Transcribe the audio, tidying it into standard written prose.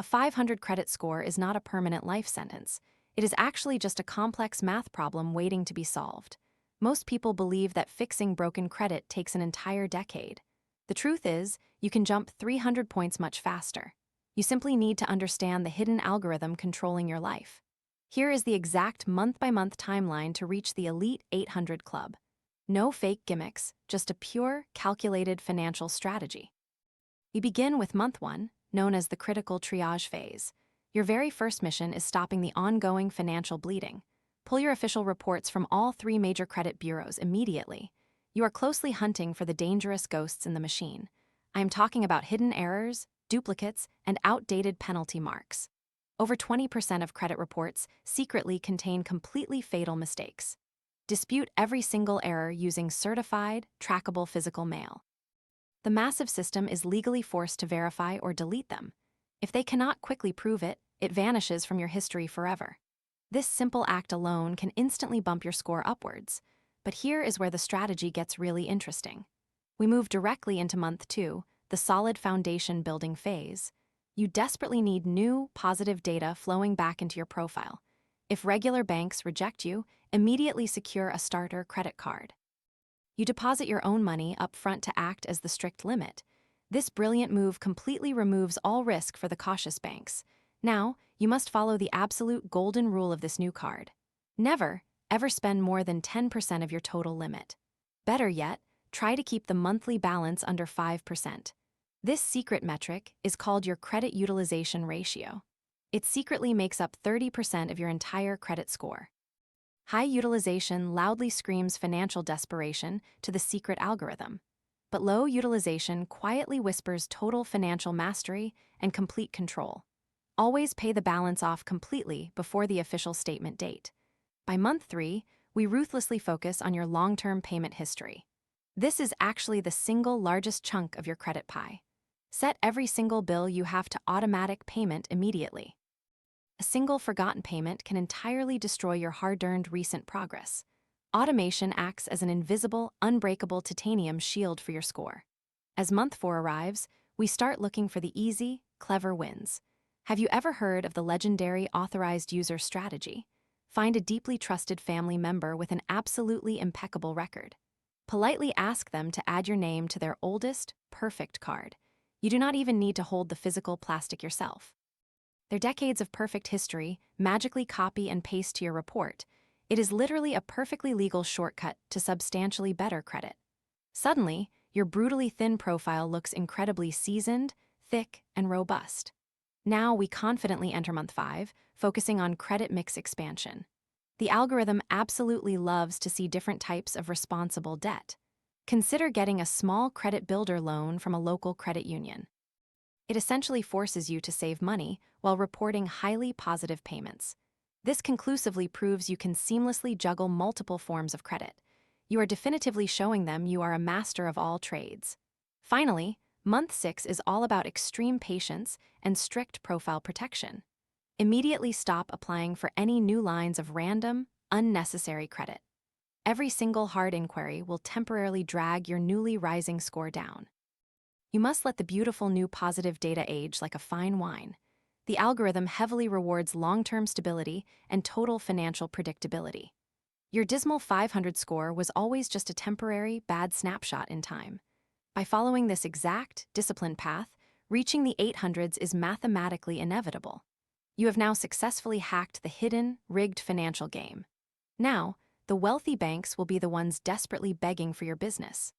500 credit score is not a permanent life sentence. It is actually just a complex math problem waiting to be solved. Most people believe that fixing broken credit takes an entire decade. The truth is, you can jump 300 points much faster. You simply need to understand the hidden algorithm controlling your life. Here is the exact month-by-month timeline to reach the Elite 800 Club. No fake gimmicks, just a pure, calculated financial strategy. We begin with month 1, known as the critical triage phase. Your very first mission is stopping the ongoing financial bleeding. Pull your official reports from all 3 major credit bureaus immediately. You are closely hunting for the dangerous ghosts in the machine. I am talking about hidden errors, duplicates, and outdated penalty marks. Over 20% of credit reports secretly contain completely fatal mistakes. Dispute every single error using certified, trackable physical mail. The massive system is legally forced to verify or delete them. If they cannot quickly prove it, it vanishes from your history forever. This simple act alone can instantly bump your score upwards. But here is where the strategy gets really interesting. We move directly into month 2, the solid foundation building phase. You desperately need new, positive data flowing back into your profile. If regular banks reject you, immediately secure a starter credit card. You deposit your own money up front to act as the strict limit. This brilliant move completely removes all risk for the cautious banks. Now, you must follow the absolute golden rule of this new card. Never, ever spend more than 10% of your total limit. Better yet, try to keep the monthly balance under 5%. This secret metric is called your credit utilization ratio. It secretly makes up 30% of your entire credit score. High utilization loudly screams financial desperation to the secret algorithm, but low utilization quietly whispers total financial mastery and complete control. Always pay the balance off completely before the official statement date. By month 3, we ruthlessly focus on your long-term payment history. This is actually the single largest chunk of your credit pie. Set every single bill you have to automatic payment immediately. A single forgotten payment can entirely destroy your hard-earned recent progress. Automation acts as an invisible, unbreakable titanium shield for your score. As month 4 arrives, we start looking for the easy, clever wins. Have you ever heard of the legendary Authorized user strategy? Find a deeply trusted family member with an absolutely impeccable record. Politely ask them to add your name to their oldest, perfect card. You do not even need to hold the physical plastic yourself. Their decades of perfect history magically copy and paste to your report. It is literally a perfectly legal shortcut to substantially better credit. Suddenly, your brutally thin profile looks incredibly seasoned, thick, and robust. Now we confidently enter month 5, focusing on credit mix expansion. The algorithm absolutely loves to see different types of responsible debt. Consider getting a small credit builder loan from a local credit union. It essentially forces you to save money while reporting highly positive payments. This conclusively proves you can seamlessly juggle multiple forms of credit. You are definitively showing them you are a master of all trades. Finally, month 6 is all about extreme patience and strict profile protection. Immediately stop applying for any new lines of random, unnecessary credit. Every single hard inquiry will temporarily drag your newly rising score down. You must let the beautiful new positive data age like a fine wine. The algorithm heavily rewards long-term stability and total financial predictability. Your dismal 500 score was always just a temporary, bad snapshot in time. By following this exact, disciplined path, reaching the 800s is mathematically inevitable. You have now successfully hacked the hidden, rigged financial game. Now, the wealthy banks will be the ones desperately begging for your business.